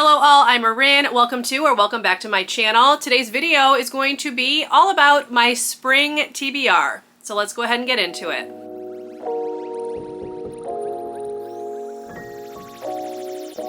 Hello all, I'm Marin. Welcome back to my channel. Today's video is going to be all about my spring TBR. So let's go ahead and get into it.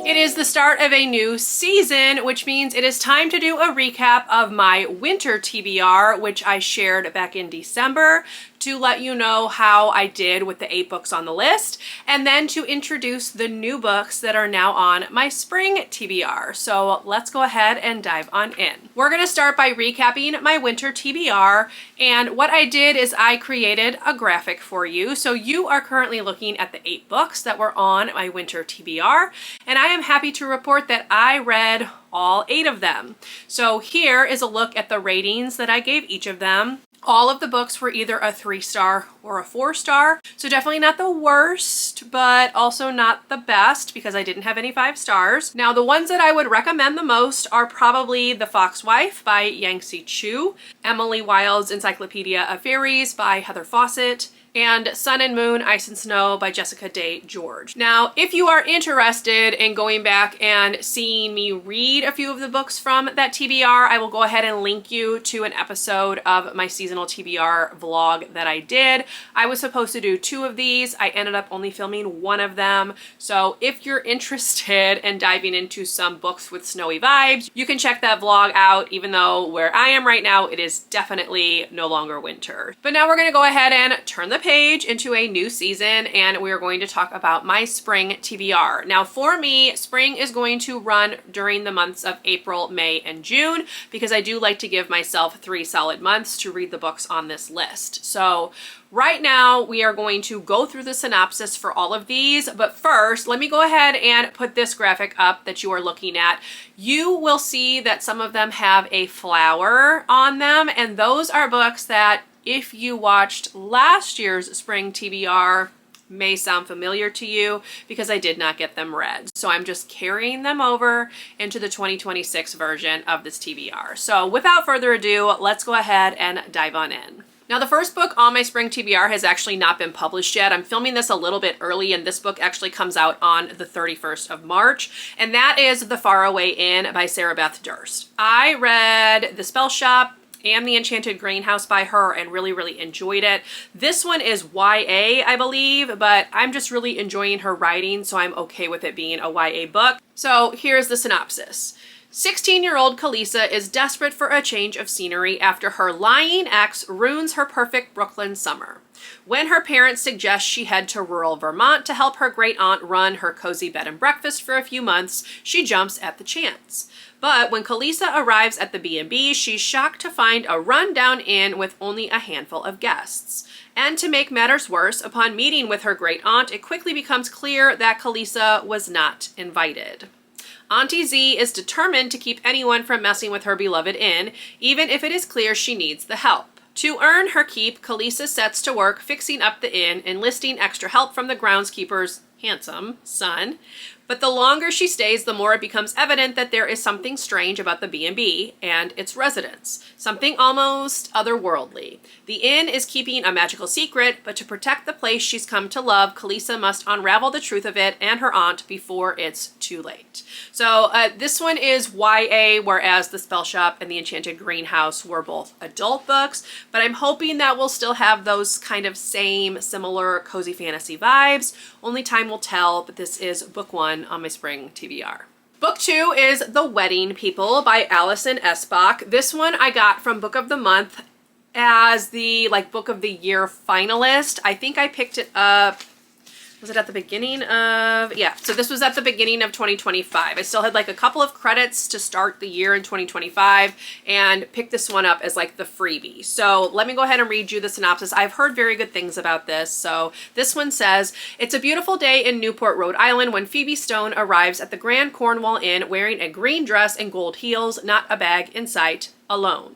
It is the start of a new season, which means it is time to do a recap of my winter TBR, which I shared back in December, to let you know how I did with the 8 books on the list, and then to introduce the new books that are now on my spring TBR. So let's go ahead and dive on in. We're gonna start by recapping my winter TBR, and what I did is I created a graphic for you. So you are currently looking at the 8 books that were on my winter TBR, and I am happy to report that I read all 8 of them. So here is a look at the ratings that I gave each of them. All of the books were either a 3-star or a 4-star. So definitely not the worst, but also not the best because I didn't have any 5 stars. Now the ones that I would recommend the most are probably The Foxwife by Yangtze Chu, Emily Wilde's Encyclopedia of Fairies by Heather Fawcett, and Sun and Moon, Ice and Snow by Jessica Day George. Now, if you are interested in going back and seeing me read a few of the books from that TBR, I will go ahead and link you to an episode of my seasonal TBR vlog that I did. I was supposed to do 2 of these. I ended up only filming 1 of them. So if you're interested in diving into some books with snowy vibes, you can check that vlog out, even though where I am right now, it is definitely no longer winter. But now we're gonna go ahead and turn the page into a new season, and we are going to talk about my spring TBR. Now for me, spring is going to run during the months of April, May, and June because I do like to give myself 3 solid months to read the books on this list. So right now we are going to go through the synopsis for all of these, but first let me go ahead and put this graphic up that you are looking at. You will see that some of them have a flower on them, and those are books that if you watched last year's spring TBR may sound familiar to you because I did not get them read. So I'm just carrying them over into the 2026 version of this TBR. So without further ado, let's go ahead and dive on in. Now the first book on my spring TBR has actually not been published yet. I'm filming this a little bit early, and this book actually comes out on the 31st of March, and that is The Faraway Inn by Sarah Beth Durst. I read The Spell Shop and The Enchanted Greenhouse by her and really enjoyed it. This one is YA, I believe, but I'm just really enjoying her writing, so I'm okay with it being a YA book. So here's the synopsis. 16-year-old Kalisa is desperate for a change of scenery after her lying ex ruins her perfect Brooklyn summer. When her parents suggest she head to rural Vermont to help her great-aunt run her cozy bed and breakfast for a few months, she jumps at the chance. But when Kalisa arrives at the B&B, she's shocked to find a run-down inn with only a handful of guests. And to make matters worse, upon meeting with her great-aunt, it quickly becomes clear that Kalisa was not invited. Auntie Z is determined to keep anyone from messing with her beloved inn, even if it is clear she needs the help. To earn her keep, Kalisa sets to work fixing up the inn, enlisting extra help from the groundskeeper's handsome son. But the longer she stays, the more it becomes evident that there is something strange about the B&B and its residents, something almost otherworldly. The inn is keeping a magical secret, but to protect the place she's come to love, Kalisa must unravel the truth of it and her aunt before it's too late. So this one is YA, whereas The Spell Shop and The Enchanted Greenhouse were both adult books, but I'm hoping that we'll still have those kind of same, similar cozy fantasy vibes. Only time will tell, but this is book 1 on my spring TBR. Book 2 is The Wedding People by Allison Espach. This one I got from Book of the Month as the Book of the Year finalist. I think I picked it up, was it at the beginning of, yeah, so this was at the beginning of 2025. I still had a couple of credits to start the year in 2025 and picked this one up as the freebie. So let me go ahead and read you the synopsis. I've heard very good things about this. So this one says, it's a beautiful day in Newport, Rhode Island when Phoebe Stone arrives at the Grand Cornwall Inn wearing a green dress and gold heels, not a bag in sight, alone.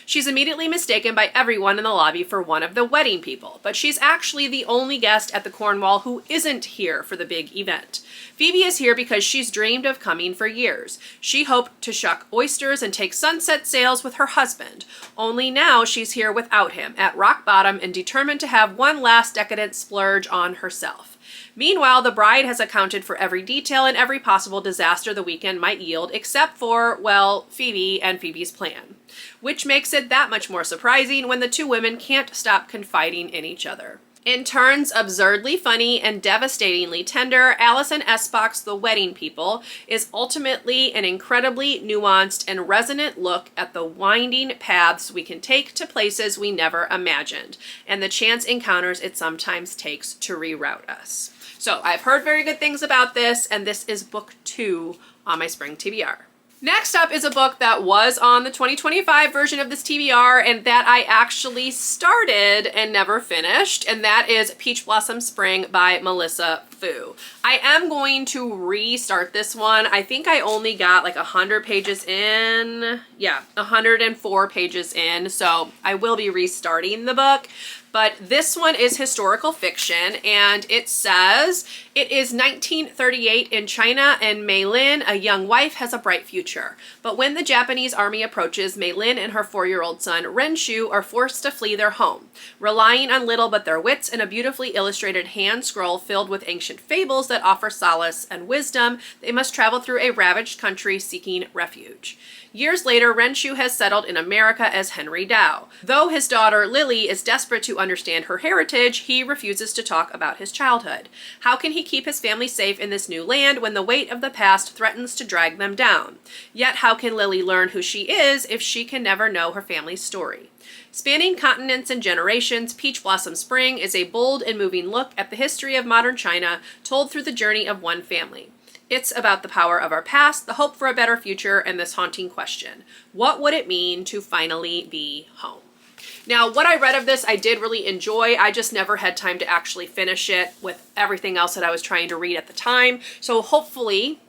She's immediately mistaken by everyone in the lobby for one of the wedding people, but she's actually the only guest at the Cornwall who isn't here for the big event. Phoebe is here because she's dreamed of coming for years. She hoped to shuck oysters and take sunset sails with her husband, only now she's here without him, at rock bottom and determined to have one last decadent splurge on herself. Meanwhile, the bride has accounted for every detail and every possible disaster the weekend might yield, except for, well, Phoebe and Phoebe's plan. Which makes it that much more surprising when the two women can't stop confiding in each other. In turns absurdly funny and devastatingly tender, Allison Espach's The Wedding People is ultimately an incredibly nuanced and resonant look at the winding paths we can take to places we never imagined, and the chance encounters it sometimes takes to reroute us. So I've heard very good things about this, and this is book 2 on my Spring TBR. Next up is a book that was on the 2025 version of this TBR and that I actually started and never finished, and that is Peach Blossom Spring by Melissa Fu. I am going to restart this one. I think I only got like 100 pages in. Yeah, 104 pages in, so I will be restarting the book. But this one is historical fiction, and it says, it is 1938 in China, and Mei Lin, a young wife, has a bright future. But when the Japanese army approaches, Mei Lin and her 4-year-old son, Ren Shu, are forced to flee their home. Relying on little but their wits and a beautifully illustrated hand scroll filled with ancient fables that offer solace and wisdom, they must travel through a ravaged country seeking refuge. Years later, Ren Shu has settled in America as Henry Dao. Though his daughter Lily is desperate to understand her heritage, he refuses to talk about his childhood. How can he keep his family safe in this new land when the weight of the past threatens to drag them down? Yet how can Lily learn who she is if she can never know her family's story? Spanning continents and generations, Peach Blossom Spring is a bold and moving look at the history of modern China, told through the journey of one family. It's about the power of our past, the hope for a better future, and this haunting question: what would it mean to finally be home? Now, what I read of this, I did really enjoy. I just never had time to actually finish it with everything else that I was trying to read at the time. So hopefully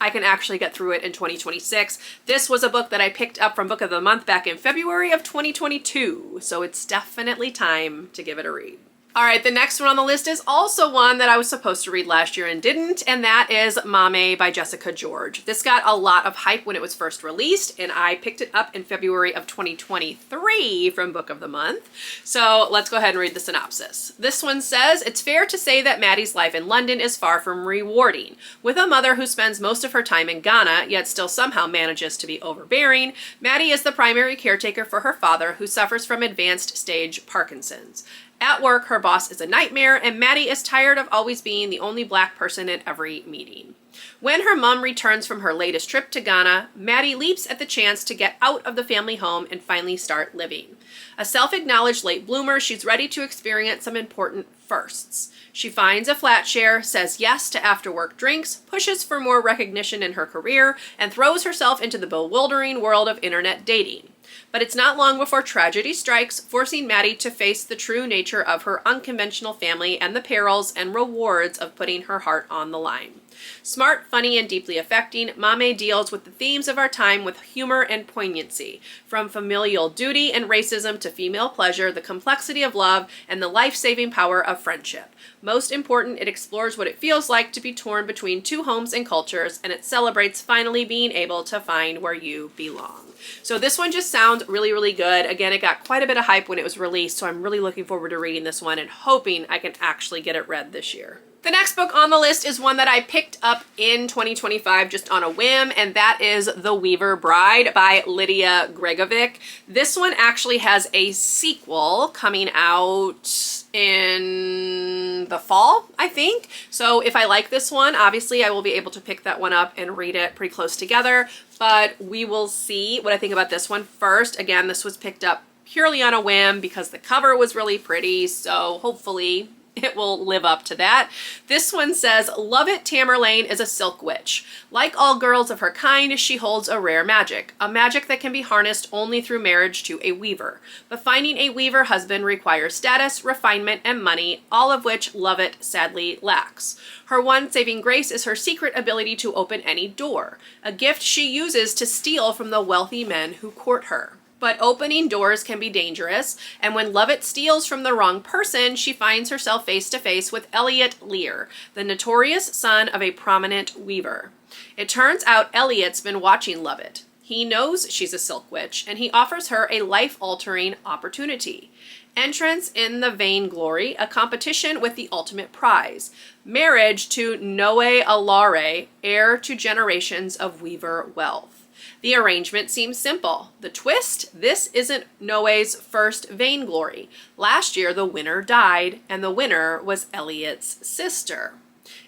I can actually get through it in 2026. This was a book that I picked up from Book of the Month back in February of 2022. So it's definitely time to give it a read. All right, the next one on the list is also one that I was supposed to read last year and didn't, and that is Maame by Jessica George. This got a lot of hype when it was first released, and I picked it up in February of 2023 from Book of the Month. So let's go ahead and read the synopsis. This one says, it's fair to say that Maddie's life in London is far from rewarding. With a mother who spends most of her time in Ghana, yet still somehow manages to be overbearing, Maddie is the primary caretaker for her father, who suffers from advanced stage Parkinson's. At work, her boss is a nightmare, and Maddie is tired of always being the only black person at every meeting. When her mom returns from her latest trip to Ghana, Maddie leaps at the chance to get out of the family home and finally start living. A self-acknowledged late bloomer, she's ready to experience some important firsts. She finds a flat share, says yes to after-work drinks, pushes for more recognition in her career, and throws herself into the bewildering world of internet dating. But it's not long before tragedy strikes, forcing Maddie to face the true nature of her unconventional family and the perils and rewards of putting her heart on the line. Smart, funny, and deeply affecting, Maame deals with the themes of our time with humor and poignancy, from familial duty and racism to female pleasure, the complexity of love, and the life-saving power of friendship. Most important, it explores what it feels like to be torn between two homes and cultures, and it celebrates finally being able to find where you belong. So this one just sounds really, really good. Again, it got quite a bit of hype when it was released, so I'm really looking forward to reading this one and hoping I can actually get it read this year. The next book on the list is one that I picked up in 2025 just on a whim, and that is The Weaver Bride by Lydia Gregovic. This one actually has a sequel coming out in the fall, I think. So if I like this one, obviously I will be able to pick that one up and read it pretty close together, but we will see what I think about this one first. Again, this was picked up purely on a whim because the cover was really pretty, so hopefully it will live up to that. This one says, Lovett Tamerlane is a silk witch. Like all girls of her kind, she holds a rare magic, a magic that can be harnessed only through marriage to a weaver. But finding a weaver husband requires status, refinement, and money, all of which Lovett sadly lacks. Her one saving grace is her secret ability to open any door, a gift she uses to steal from the wealthy men who court her. But opening doors can be dangerous, and when Lovett steals from the wrong person, she finds herself face to face with Elliot Lear, the notorious son of a prominent weaver. It turns out Elliot's been watching Lovett. He knows she's a silk witch, and he offers her a life-altering opportunity. Entrance in the Vainglory, a competition with the ultimate prize. Marriage to Noe Alare, heir to generations of weaver wealth. The arrangement seems simple. The twist? This isn't Noe's first Vainglory. Last year, the winner died, and the winner was Elliot's sister.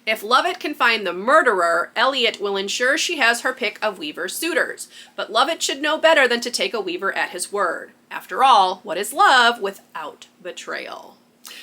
If Lovett can find the murderer, Elliot will ensure she has her pick of Weaver suitors. But Lovett should know better than to take a Weaver at his word. After all, what is love without betrayal?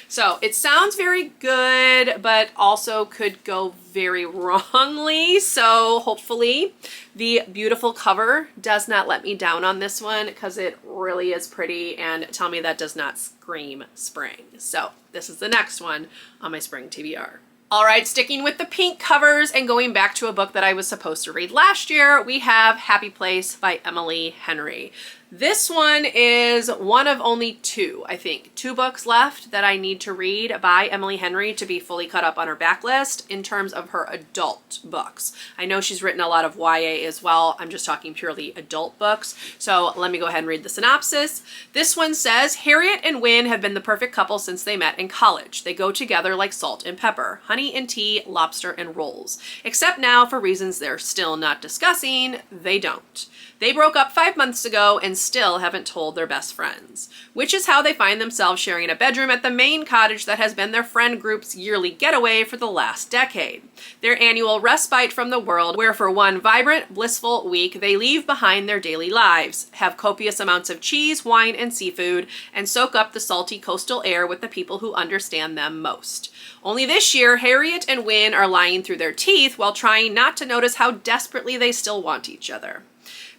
So it sounds very good, but also could go very wrongly. So hopefully the beautiful cover does not let me down on this one, because it really is pretty, and tell me that does not scream spring. So this is the next one on my Spring TBR. All right, sticking with the pink covers and going back to a book that I was supposed to read last year, we have Happy Place by Emily Henry. This one is one of only two, I think, 2 books left that I need to read by Emily Henry to be fully caught up on her backlist in terms of her adult books. I know she's written a lot of YA as well. I'm just talking purely adult books. So let me go ahead and read the synopsis. This one says, Harriet and Wynne have been the perfect couple since they met in college. They go together like salt and pepper, honey and tea, lobster and rolls. Except now, for reasons they're still not discussing, they don't. They broke up 5 months ago and still haven't told their best friends, which is how they find themselves sharing a bedroom at the main cottage that has been their friend group's yearly getaway for the last decade. Their annual respite from the world, where for one vibrant, blissful week they leave behind their daily lives, have copious amounts of cheese, wine, and seafood, and soak up the salty coastal air with the people who understand them most. Only this year, Harriet and Wynne are lying through their teeth while trying not to notice how desperately they still want each other.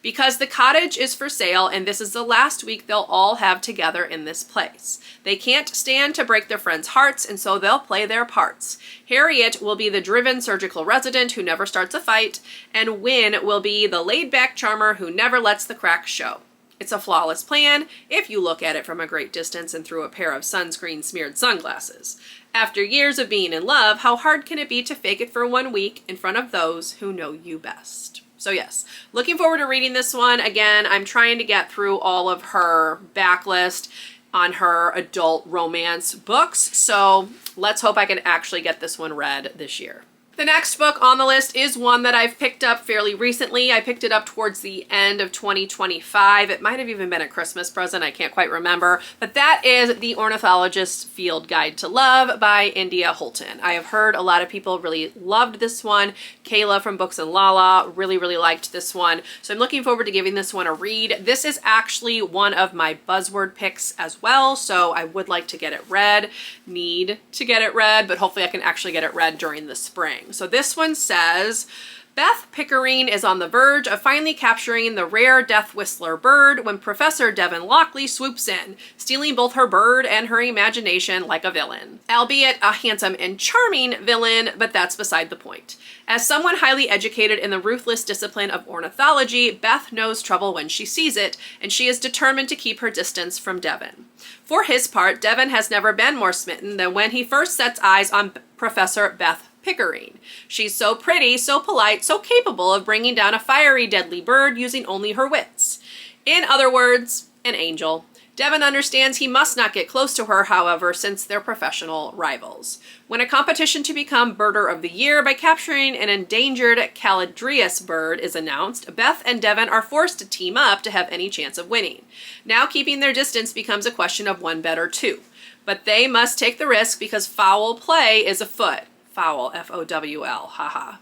Because the cottage is for sale and this is the last week they'll all have together in this place. They can't stand to break their friends' hearts, and so they'll play their parts. Harriet will be the driven surgical resident who never starts a fight, and Wynne will be the laid-back charmer who never lets the cracks show. It's a flawless plan if you look at it from a great distance and through a pair of sunscreen-smeared sunglasses. After years of being in love, how hard can it be to fake it for 1 week in front of those who know you best? So yes, looking forward to reading this one. Again, I'm trying to get through all of her backlist on her adult romance books, so let's hope I can actually get this one read this year. The next book on the list is one that I've picked up fairly recently. I picked it up towards the end of 2025. It might have even been a Christmas present. I can't quite remember. But that is The Ornithologist Field Guide to Love by India Holton. I have heard a lot of people really loved this one. Kayla from Books and Lala really liked this one. So I'm looking forward to giving this one a read. This is actually one of my buzzword picks as well. So I would like to get it read, need to get it read, but hopefully I can actually get it read during the spring. So this one says, Beth Pickering is on the verge of finally capturing the rare death whistler bird when Professor Devon Lockley swoops in, stealing both her bird and her imagination like a villain. Albeit a handsome and charming villain, but that's beside the point. As someone highly educated in the ruthless discipline of ornithology, Beth knows trouble when she sees it, and she is determined to keep her distance from Devon. For his part, Devon has never been more smitten than when he first sets eyes on Professor Beth Pickering. She's so pretty, so polite, so capable of bringing down a fiery, deadly bird using only her wits. In other words, an angel. Devon understands he must not get close to her, however, since they're professional rivals. When a competition to become Birder of the Year by capturing an endangered Caladrius bird is announced, Beth and Devon are forced to team up to have any chance of winning. Now keeping their distance becomes a question of one bet or two. But they must take the risk because foul play is afoot. Foul, F-O-W-L, haha.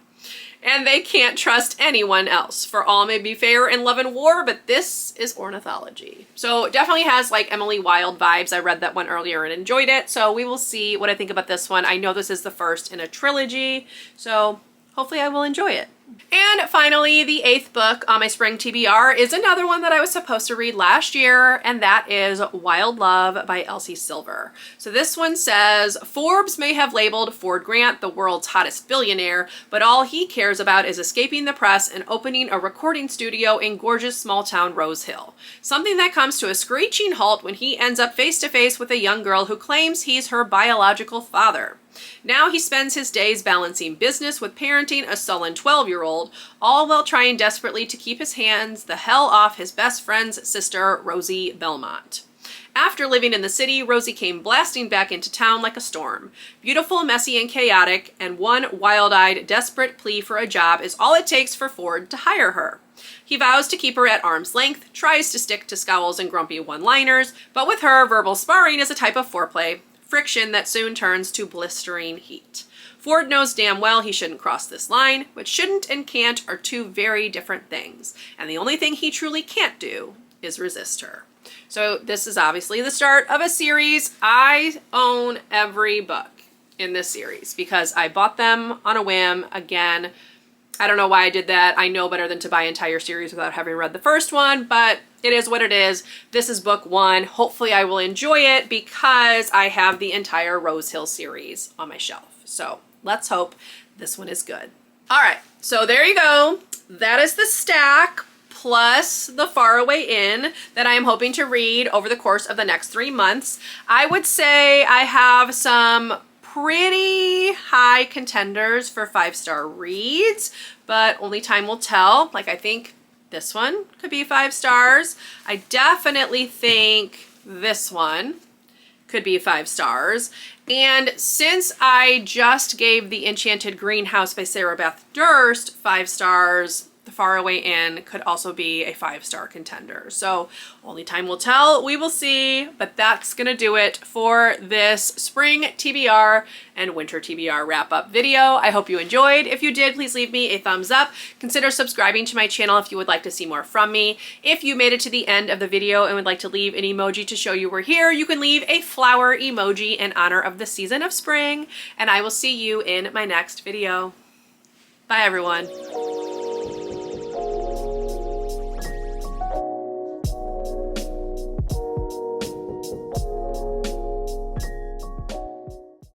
And they can't trust anyone else. For all may be fair in love and war, but this is ornithology. So it definitely has like Emily Wilde vibes. I read that one earlier and enjoyed it. So we will see what I think about this one. I know this is the first in a trilogy, so hopefully I will enjoy it. And finally, the 8th book on my Spring TBR is another one that I was supposed to read last year, and that is Wild Love by Elsie Silver. So this one says, Forbes may have labeled Ford Grant the world's hottest billionaire, but all he cares about is escaping the press and opening a recording studio in gorgeous small town Rose Hill. Something that comes to a screeching halt when he ends up face to face with a young girl who claims he's her biological father. Now he spends his days balancing business with parenting a sullen 12-year-old, all while trying desperately to keep his hands the hell off his best friend's sister, Rosie Belmont. After living in the city, Rosie came blasting back into town like a storm. Beautiful, messy, and chaotic, and one wild-eyed, desperate plea for a job is all it takes for Ford to hire her. He vows to keep her at arm's length, tries to stick to scowls and grumpy one-liners, but with her, verbal sparring is a type of foreplay, friction that soon turns to blistering heat. Ford knows damn well he shouldn't cross this line, but shouldn't and can't are two very different things, and the only thing he truly can't do is resist her. So this is obviously the start of a series. I own every book in this series because I bought them on a whim. Again, I don't know why I did that. I know better than to buy entire series without having read the first one, but it is what it is. This is book one. Hopefully I will enjoy it because I have the entire Rose Hill series on my shelf. So let's hope this one is good. All right, so there you go. That is the stack plus the Faraway Inn that I am hoping to read over the course of the next 3 months. I would say I have some pretty high contenders for 5-star reads, but only time will tell. Like, I think this one could be 5 stars. I definitely think this one could be 5 stars. And since I just gave The Enchanted Greenhouse by Sarah Beth Durst 5 stars, the Faraway Inn could also be a 5-star contender. So only time will tell. We will see, but that's gonna do it for this spring TBR and winter TBR wrap-up video. I hope you enjoyed. If you did, please leave me a thumbs up. Consider subscribing to my channel if you would like to see more from me. If you made it to the end of the video and would like to leave an emoji to show you were here, you can leave a flower emoji in honor of the season of spring, and I will see you in my next video. Bye, everyone.